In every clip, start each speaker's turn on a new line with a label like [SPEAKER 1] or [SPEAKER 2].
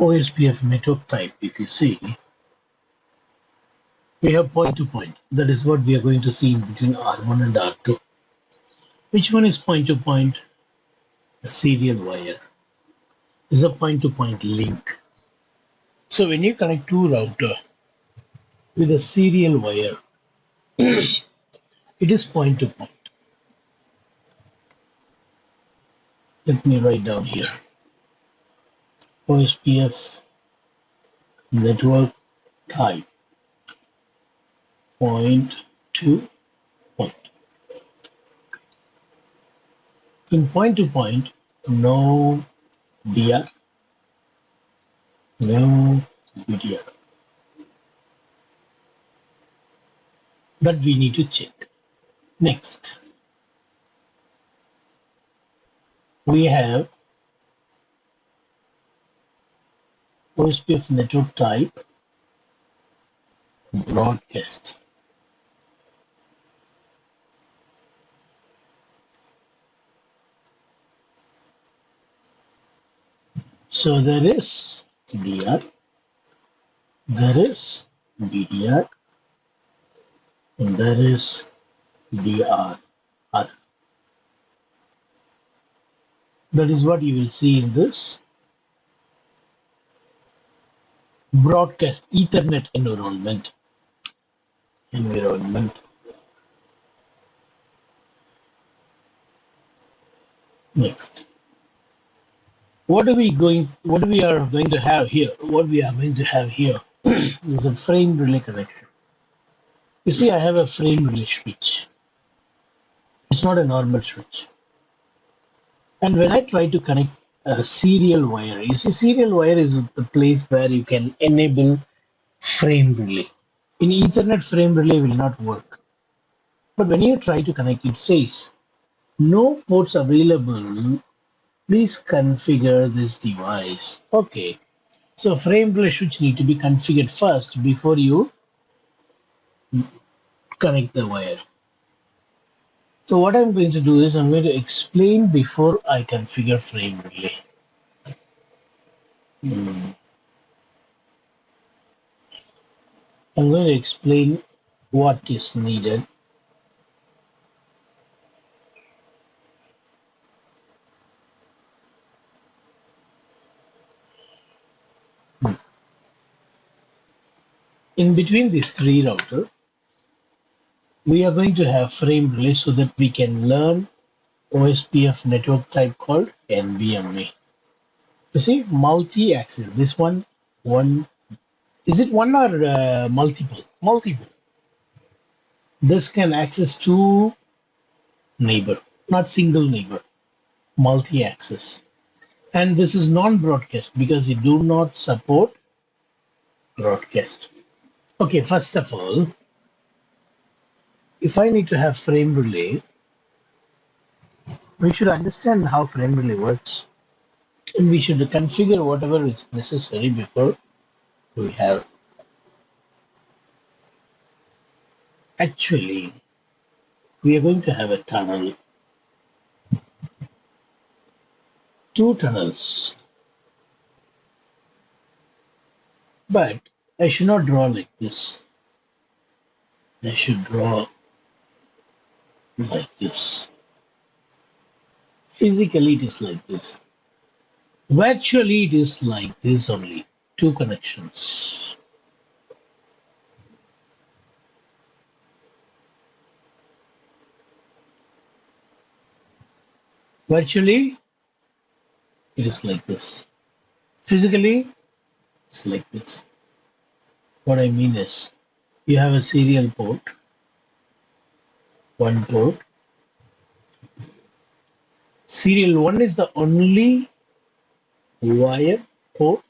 [SPEAKER 1] OSPF network type, if you see, we have point-to-point. That is what we are going to see in between R1 and R2. Which one is point-to-point? A serial wire is a point-to-point link. So when you connect two router with a serial wire, it is point-to-point. Let me write down here. OSPF network type, point-to-point. In point-to-point, no DR, no BDR. That we need to check. Next, we have OSPF network type broadcast. So there is DR, there is BDR, and there is DR other. That is what you will see in this broadcast Ethernet environment. Next, what we are going to have here is a frame relay connection. You see, I have a frame relay switch. It's not a normal switch. And when I try to connect a serial wire, you see, serial wire is the place where you can enable frame relay. In Ethernet, frame relay will not work. But when you try to connect, it says, no ports available. Please configure this device. Okay. So frame relay switch need to be configured first before you connect the wire. So what I'm going to do is I'm going to explain before I configure frame relay. I'm going to explain what is needed. In between these three routers, we are going to have frame relay so that we can learn OSPF network type called NVMe. You see, multi-access. This one, is it one or multiple? Multiple. This can access two neighbor, not single neighbor. Multi-access. And this is non-broadcast because we do not support broadcast. Okay, first of all, if I need to have frame relay, we should understand how frame relay works. And we should configure whatever is necessary before we have. Actually, we are going to have a tunnel. Two tunnels. But I should not draw like this. I should draw like this. Physically, it is like this. Virtually, it is like this only. Two connections. Virtually, it is like this. Physically, it's like this. What I mean is, you have a serial port, one port. Serial 1 is the only wire port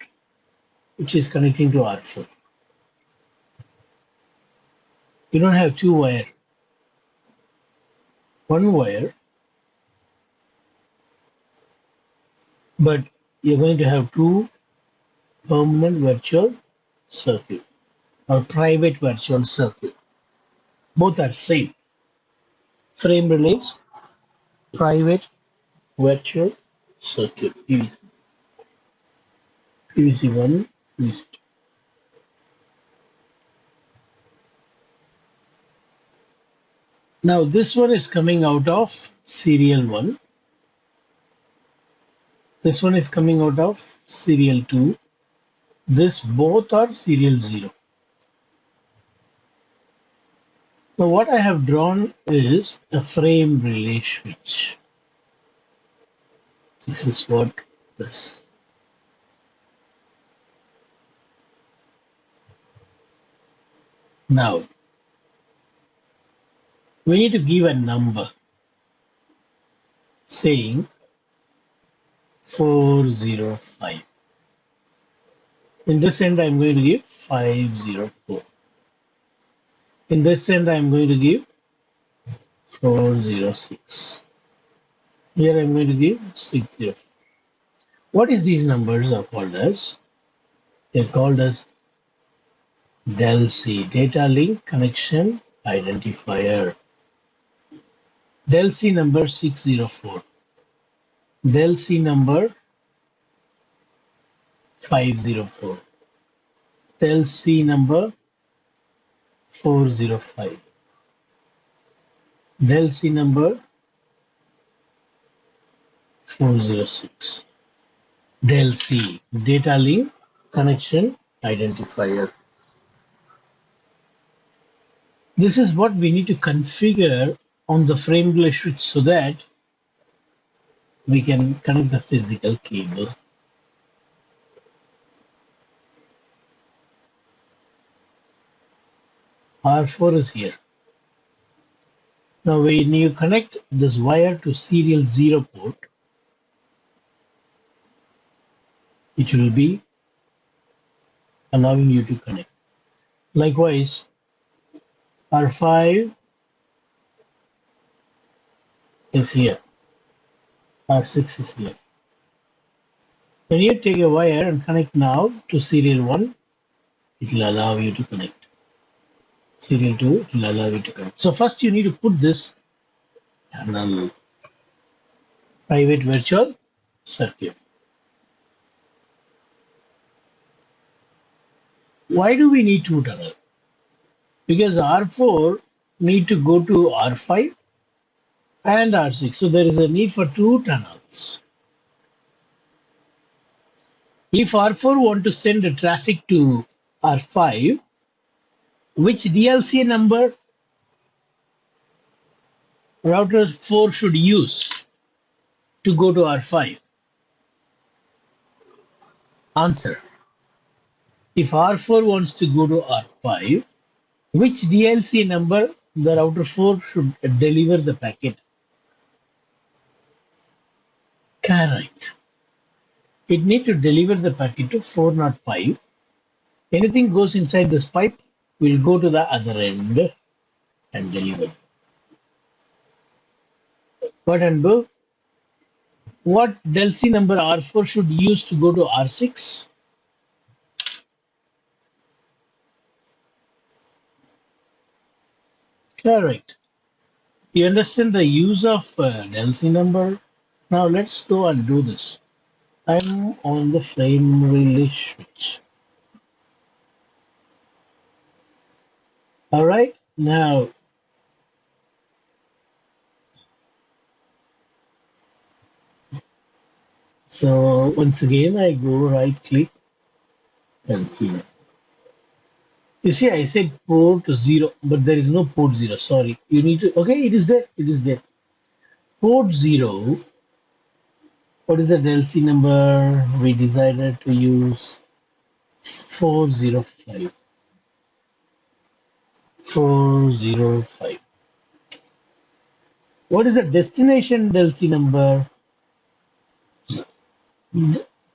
[SPEAKER 1] which is connecting to R4. You don't have two wire. One wire, but you're going to have two permanent virtual circuit or private virtual circuit. Both are same. Frame relays, private virtual circuit. PVC1, PVC2. Now this one is coming out of serial 1. This one is coming out of serial 2. This both are serial 0. Now what I have drawn is a frame relay switch. This is what this. Now we need to give a number saying 405. In this end I'm going to give 504. In this end I'm going to give 406. Here I'm going to give 604. What is these numbers are called as? They're called as Del C, data link connection identifier. Del C number 604. Del C number 504. Del C number 405. Del C number 406. Del C, data link connection identifier. This is what we need to configure on the frame relay switch so that we can connect the physical cable. R4 is here. Now when you connect this wire to serial 0 port, it will be allowing you to connect. Likewise, R5 is here. R6 is here. When you take a wire and connect now to serial 1, it will allow you to connect. Serial 2, it will allow you to connect. So first you need to put this tunnel, private virtual circuit. Why do we need two tunnels? Because R4 need to go to R5 and R6. So there is a need for two tunnels. If R4 want to send the traffic to R5, which DLC number router 4 should use to go to R5? Answer. If R4 wants to go to R5, which DLC number the router 4 should deliver the packet? Correct. It need to deliver the packet to 405. Anything goes inside this pipe will go to the other end and deliver. But and what DLC number R4 should use to go to R6? Correct. You understand the use of DLC number? Now let's go and do this. I'm on the frame relay switch. All right, now so once again I go right click and fill. You see, I said port 0, but there is no port 0. Sorry, you need to. Okay, it is there. It is there. Port 0. What is the DLC number? We decided to use 405. 405. What is the destination DLC number?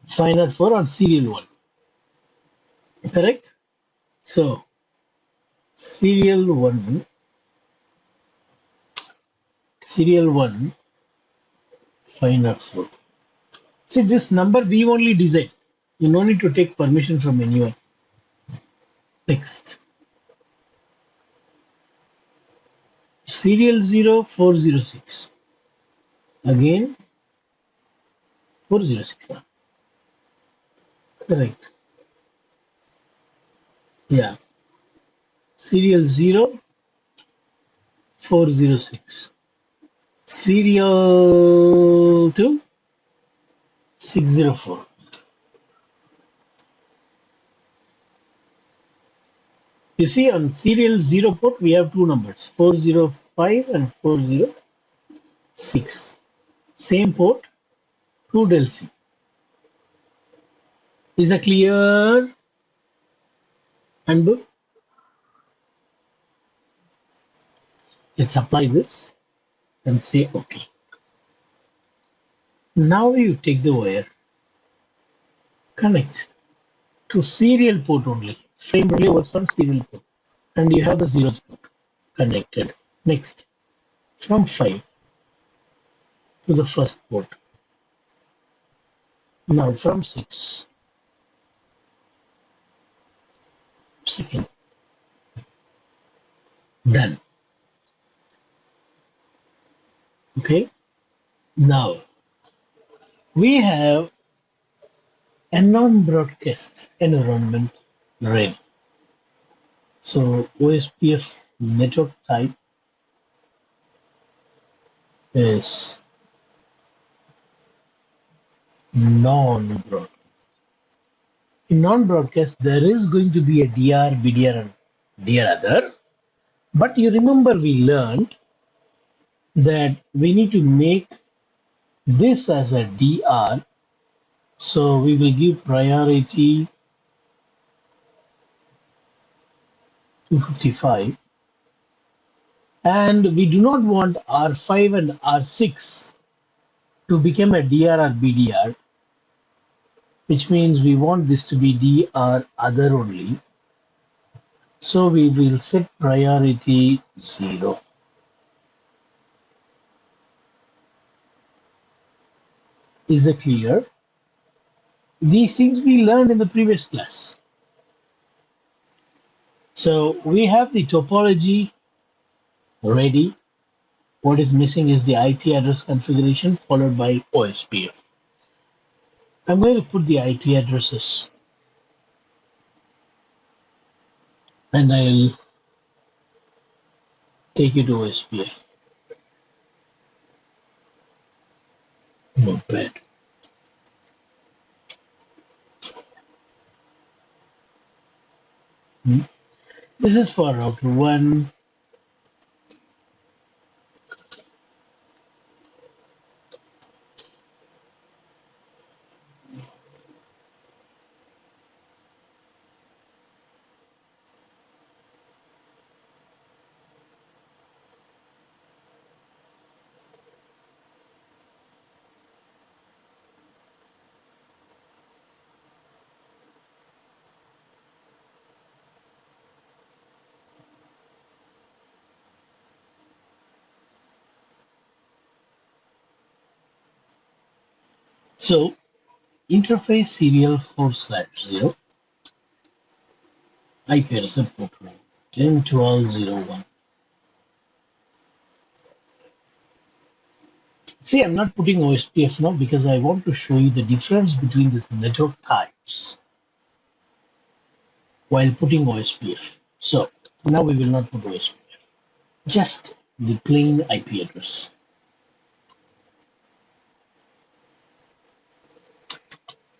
[SPEAKER 1] Find out for on serial 1. Correct? So, serial 1, find out for. See, this number we only design. You no need to take permission from anyone. Next. Serial 0, 406. Again, 406. Correct. Yeah. Serial 0, 406. Serial 2, 604. You see, on serial 0 port, we have two numbers, 405 and 406. Same port, 2 del C. Is that clear? And let's apply this and say OK. Now you take the wire, connect to serial port only. Frame relay works on serial port. And you have the 0th port connected. Next, from 5 to the first port. Now from 6, second, done. Okay, now we have a non-broadcast environment ready. So OSPF network type is non-broadcast. In non-broadcast, there is going to be a DR, BDR, and DR other. But you remember we learned that we need to make this as a DR. So we will give priority 255. And we do not want R5 and R6 to become a DR or BDR, which means we want this to be DR other only. So we will set priority 0. Is it clear? These things we learned in the previous class. So we have the topology ready. What is missing is the IP address configuration followed by OSPF. I'm going to put the IP addresses and I'll take you to OSPF. Not bad. This is for router 1. So interface serial 4/0 IP address port 1 10.12.0.1. See, I'm not putting OSPF now because I want to show you the difference between these network types while putting OSPF. So now we will not put OSPF, just the plain IP address.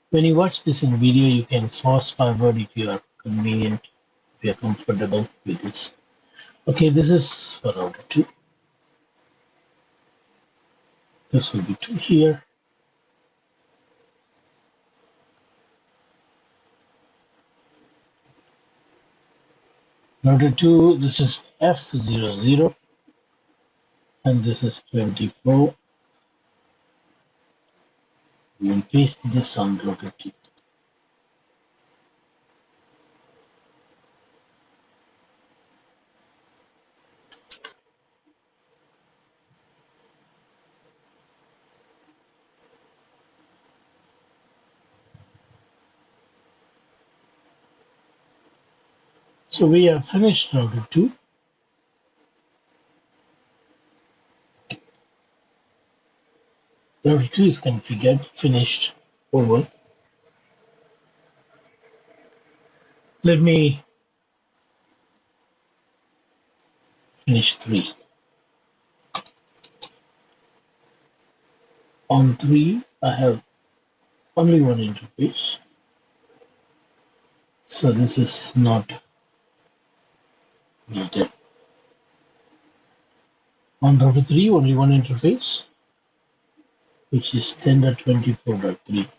[SPEAKER 1] When you watch this in video, you can fast forward if you are convenient, if you are comfortable with this. Okay, this is for router 2. This will be 2 here. Router 2, this is F00, and this is 24. We will paste this on router 2. So we have finished router 2. Router 2 is configured, finished, over. Let me finish 3. On 3, I have only one interface, so this is not needed. On router 3, only one interface, which is 10.24.3.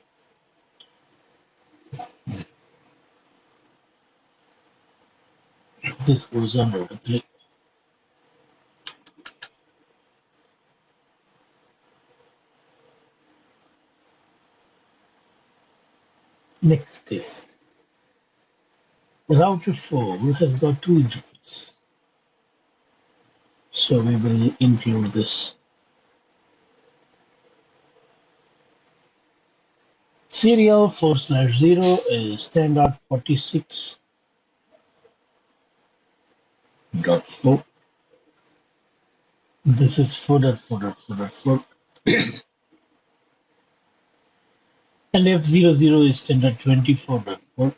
[SPEAKER 1] This goes on router 3. Next is router 4 has got 2 interfaces, so we will include this. Serial 4/0 is 10.46.4. This is 4.4.4.4. And F00 is 10.24.4.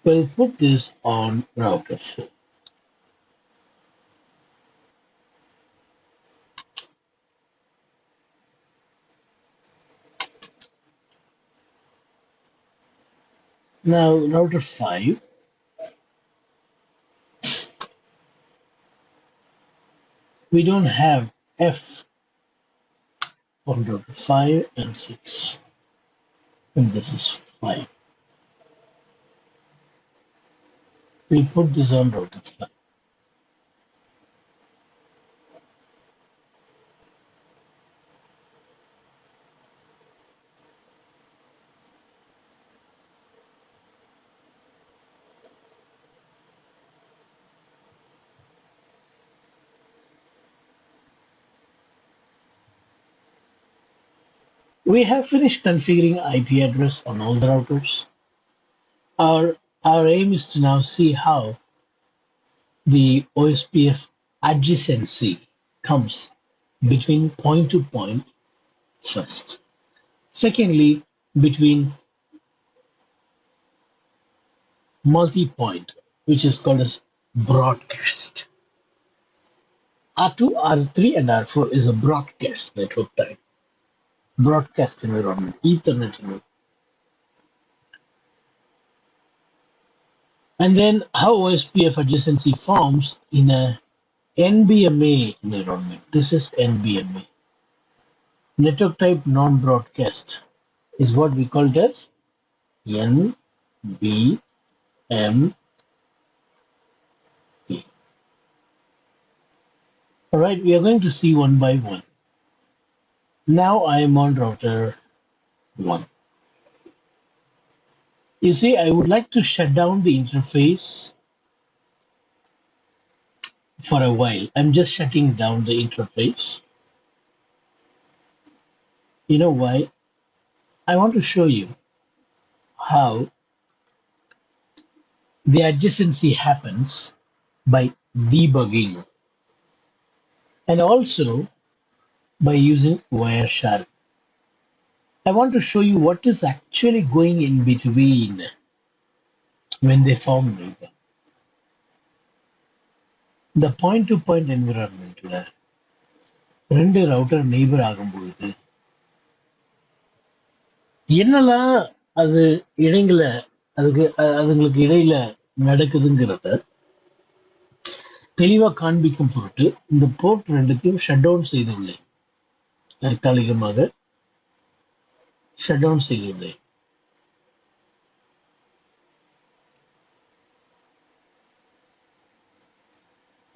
[SPEAKER 1] We'll put this on router 4. Now, router 5, we don't have F on router 5 and 6. And this is 5. We put this on router 5. We have finished configuring IP address on all the routers. Our aim is to now see how the OSPF adjacency comes between point to point first. Secondly, between multi-point, which is called as broadcast. R2, R3, and R4 is a broadcast network type. Broadcast environment, Ethernet environment. And then how OSPF adjacency forms in a NBMA environment. This is NBMA. Network type non-broadcast is what we called as NBMA. All right, we are going to see one by one. Now I am on router 1. You see, I would like to shut down the interface for a while. I'm just shutting down the interface. You know why? I want to show you how the adjacency happens by debugging and also by using Wireshark. I want to show you what is actually going in between when they form neighbor. The point-to-point environmentல ரெண்டு router neighbour ஆகும்பொழுது என்னெல்லாம் அது இடைங்கள அதுங்களுக்கு இடையில நடக்குதுங்கிறத தெளிவா காண்பிக்கும் பொருட்டு இந்த board ரெண்டுத்தையும் ஷட் டவுன் செய்துள்ளேன். தற்காலிகமாக ஷட் டவுன் செய்துள்ளேன்.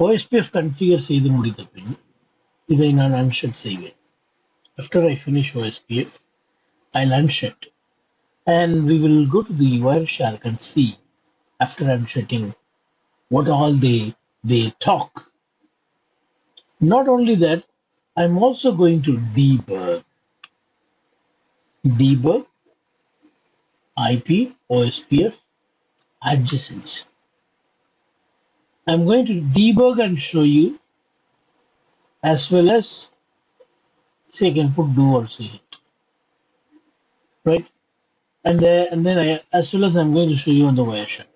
[SPEAKER 1] OSPF configure செய்து முடித்த பின் இதை நான் unshut செய்வேன். After I finish OSPF, I'll unshut and we will go to the Wireshark and see after unshutting what all they talk. Not only that, I'm also going to debug IP OSPF adjacency. I'm going to debug and show you, as well as say I can put do also here, right? And then as well as I'm going to show you on the Wireshark.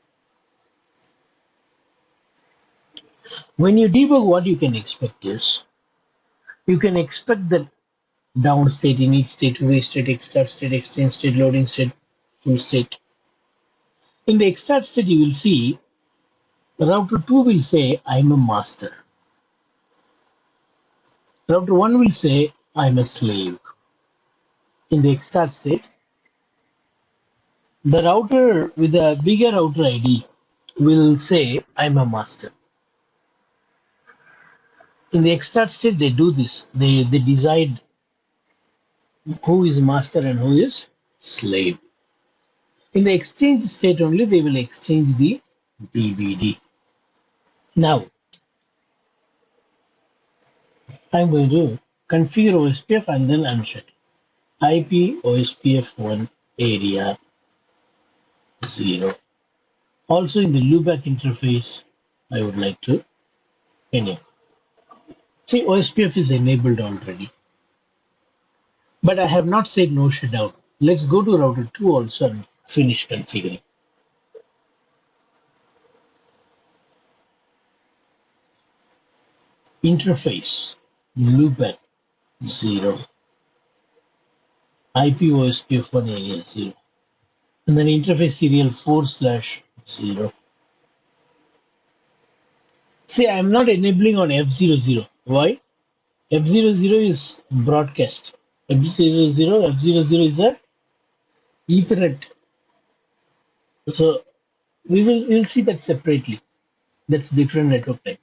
[SPEAKER 1] When you debug, what you can expect is you can expect that down state, init state, two-way state, extart state, exchange state, loading state, full state. In the extart state, you will see router 2 will say, I'm a master. Router 1 will say, I'm a slave. In the extart state, the router with a bigger router ID will say, I'm a master. In the extart state, they do this. They decide who is master and who is slave. In the exchange state only, they will exchange the DVD. Now, I'm going to configure OSPF and then unshut. IP OSPF1 area 0. Also in the loopback interface, I would like to enable. See, OSPF is enabled already, but I have not said no shutdown. Let's go to router 2 also and finish configuring. Interface loopback 0. IP OSPF1 area 0. And then interface serial 4/0. See, I'm not enabling on F00. Why? F00 is broadcast. F00 is a Ethernet. So we'll see that separately. That's different network type.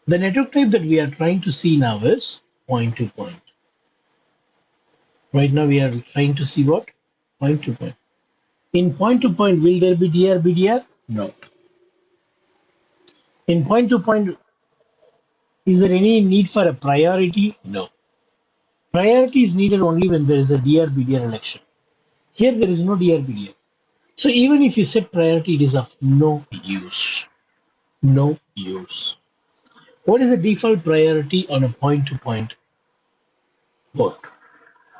[SPEAKER 1] The network type that we are trying to see now is point to point. Right now we are trying to see what? Point to point. In point to point, will there be DR, BDR? No. In point to point, is there any need for a priority? No. Priority is needed only when there is a DR, BDR election. Here there is no DR, BDR. So even if you set priority, it is of no use. No use. What is the default priority on a point-to-point port?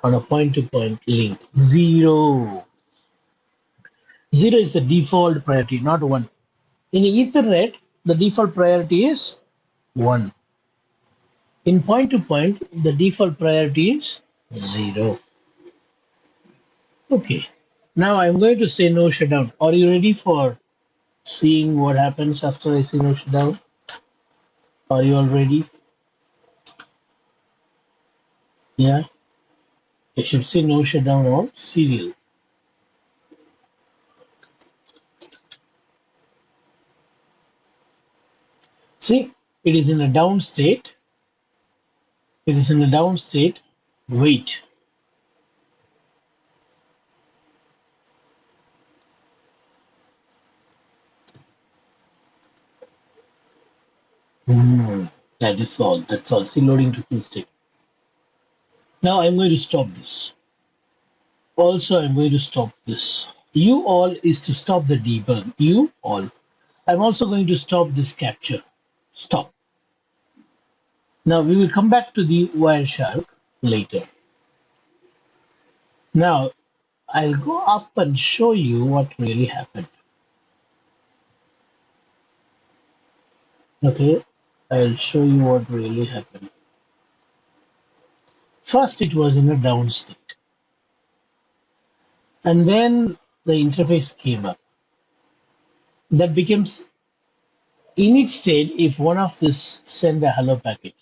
[SPEAKER 1] On a point-to-point link? 0. 0 is the default priority, not 1. In Ethernet, the default priority is 1. In point-to-point, the default priority is 0. Okay. Now I'm going to say no shutdown. Are you ready for seeing what happens after I say no shutdown? Are you all ready? Yeah. I should say no shutdown on serial. See, it is in a down state. It is in a down state. Wait. That is all. That's all. See, loading to full state. Now I'm going to stop this. Also, I'm going to stop this. You all is to stop the debug. You all. I'm also going to stop this capture. Stop. Now we will come back to the Wireshark later. Now I'll go up and show you what really happened. Okay, I'll show you what really happened. First, it was in a down state. And then the interface came up. That becomes init state if one of this send a hello packet.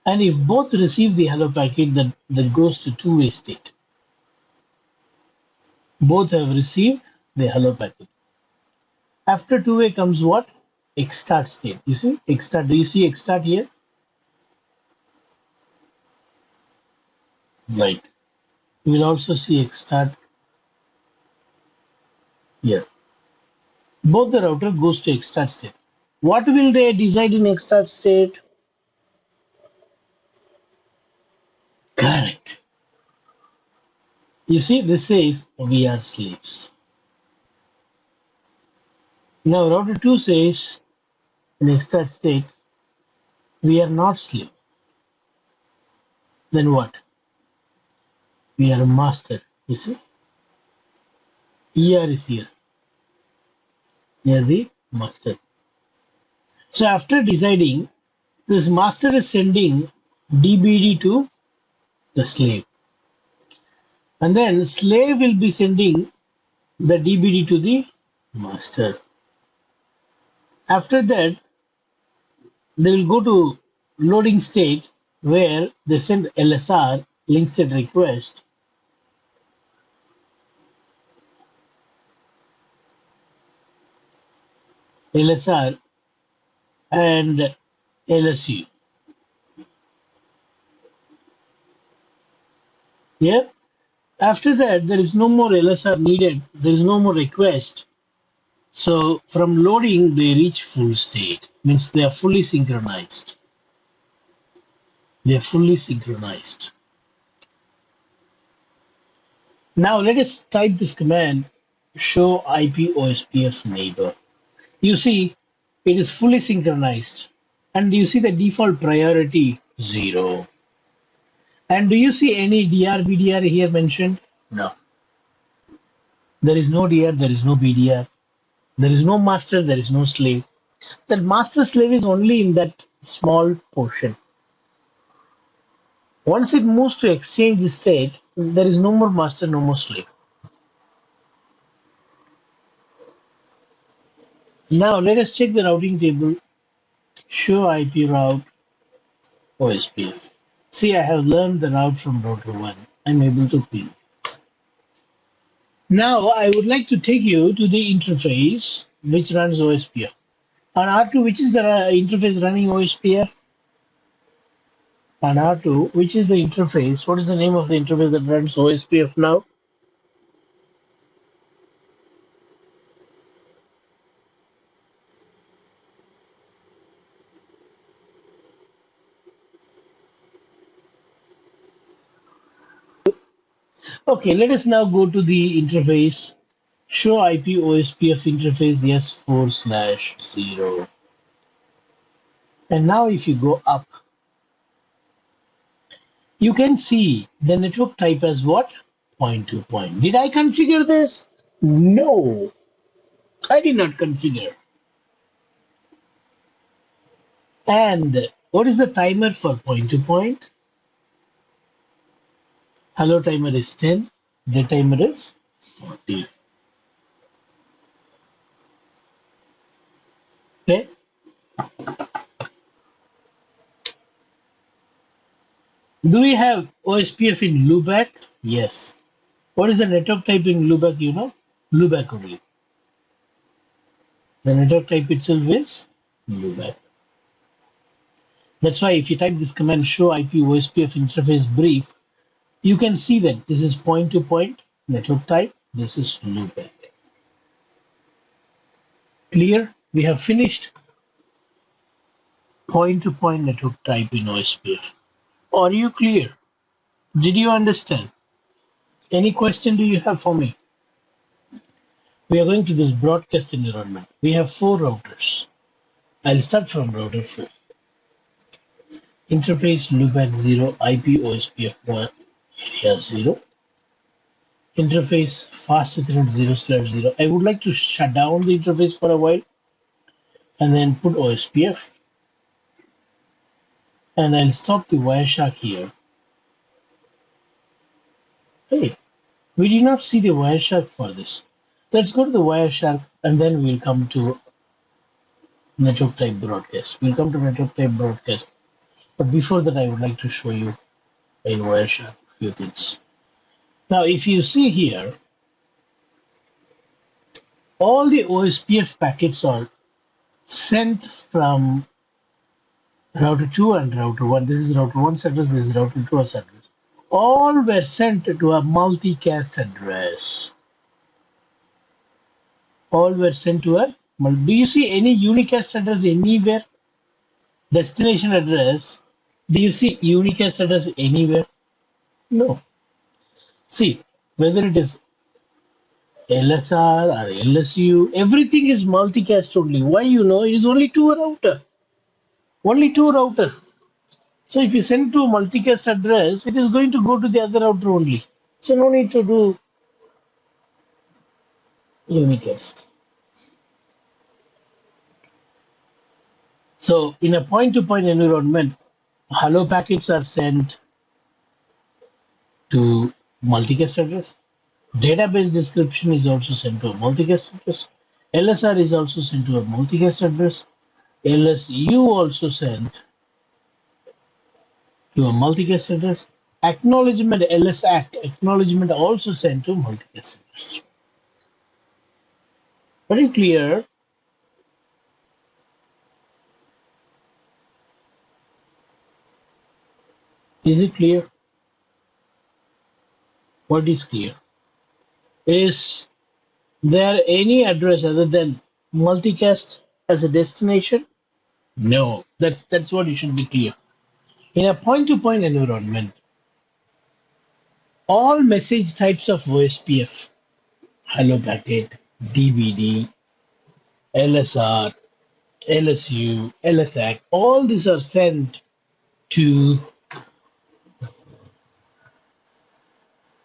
[SPEAKER 1] And if both receive the hello packet, that goes to two-way state. Both have received the hello packet. After two-way comes what? Extart state. You see? Extart. Do you see extart here? Right. You will also see extart here. Both the router goes to extart state. What will they decide in extart state? Correct. You see, this says we are slaves. Now router 2 says in extart state we are not slave. Then what? We are a master. You see? ER is here, near the master. So after deciding, this master is sending DBD to the slave. And then slave will be sending the DBD to the master. After that, they will go to loading state where they send LSR, link state request. LSR and LSU. Yeah. After that, there is no more LSR needed. There is no more request. So from loading, they reach full state. Means they are fully synchronized. They are fully synchronized. Now let us type this command, show IP OSPF neighbor. You see, it is fully synchronized. And you see the default priority 0. And do you see any DR, BDR here mentioned? No. There is no DR, there is no BDR. There is no master, there is no slave. That master slave is only in that small portion. Once it moves to exchange state, there is no more master, no more slave. Now let us check the routing table. Show IP route OSPF. See, I have learned the route from router 1. I'm able to pin. Now I would like to take you to the interface which runs OSPF. On R2, which is the interface running OSPF? On R2, which is the interface? What is the name of the interface that runs OSPF now? Okay, let us now go to the interface. Show IP OSPF interface S4/0. And now if you go up, you can see the network type as what? Point to point. Did I configure this? No, I did not configure. And what is the timer for point to point? Hello timer is 10, the timer is 40. Okay. Do we have OSPF in loopback? Yes. What is the network type in loopback, you know? Loopback only. The network type itself is loopback. That's why if you type this command show IP OSPF interface brief, you can see that this is point to point network type. This is loopback. Clear? We have finished point to point network type in OSPF. Are you clear? Did you understand? Any question do you have for me? We are going to this broadcast environment. We have 4 routers. I'll start from router 4. Interface loopback 0, IP OSPF 1, area 0. Interface fast Ethernet 0/0. I would like to shut down the interface for a while and then put OSPF. And I'll stop the Wireshark here. Hey, we did not see the Wireshark for this. Let's go to the Wireshark and then we'll come to network type broadcast. We'll come to network type broadcast. But before that, I would like to show you in Wireshark a few things. Now, if you see here, all the OSPF packets are sent from router 2 and router 1. This is router 1's address, this is router 2's address. All were sent to a multicast address. All were sent to a, do you see any unicast address anywhere? Destination address, do you see unicast address anywhere? No. See, whether it is LSR or LSU, everything is multicast only. Why? You know, it is only 2 router. Only 2 router. So if you send to a multicast address, it is going to go to the other router only. So no need to do. unicast. So in a point-to-point environment, hello packets are sent to multicast address. Database description is also sent to a multicast address. LSR is also sent to a multicast address. LSU also sent to a multicast address. Acknowledgement, LSAC acknowledgement also sent to multicast address. Very clear. Is it clear? What is clear? Is there any address other than multicast as a destination? No. That's what you should be clear. In a point-to-point environment, all message types of OSPF, hello packet, DVD, LSR, LSU, LSAC, all these are sent to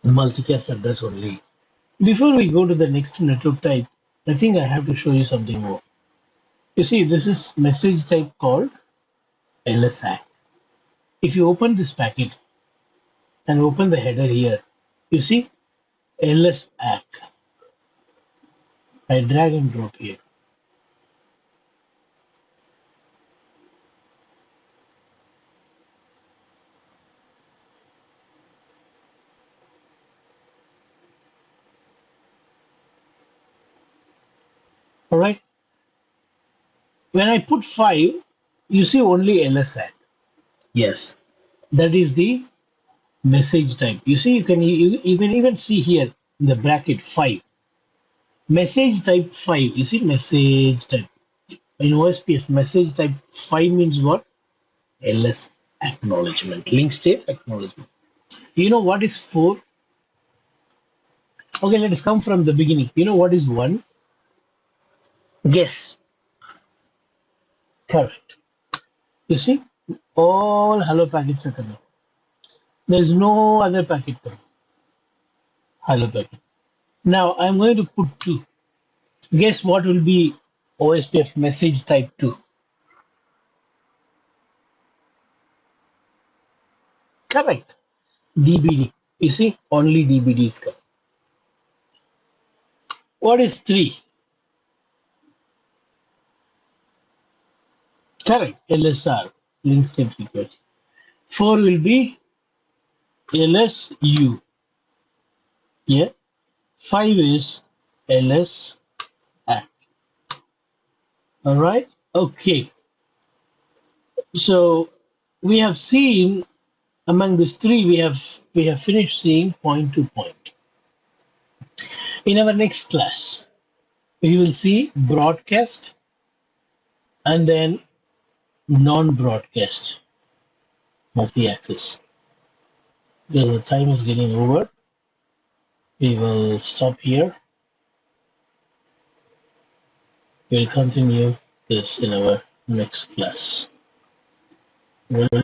[SPEAKER 1] multicast address only. Before we go to the next network type, I think I have to show you something more. You see, this is message type called LSAC. If you open this packet and open the header here, you see LSAC. I drag and drop here. All right. When I put 5, you see only LSAC. Yes, that is the message type. You see, you can even see here in the bracket 5. Message type 5. You see message type. In OSPF, message type 5 means what? LS acknowledgement. Link state acknowledgement. You know what is 4? Okay, let us come from the beginning. You know what is 1? Guess. Correct. You see, all hello packets are coming. There is no other packet coming. Hello packet. Now I'm going to put 2. Guess what will be OSPF message type 2? Correct. DBD. You see, only DBD is coming. What is 3? Correct. LSR. Link state request. 4 will be LSU. Yeah. 5 is LS act. All right. Okay. So we have seen among these 3, we have finished seeing point to point. In our next class, we will see broadcast and then non-broadcast multi-access. Because the time is getting over, we will stop here. We'll continue this in our next class.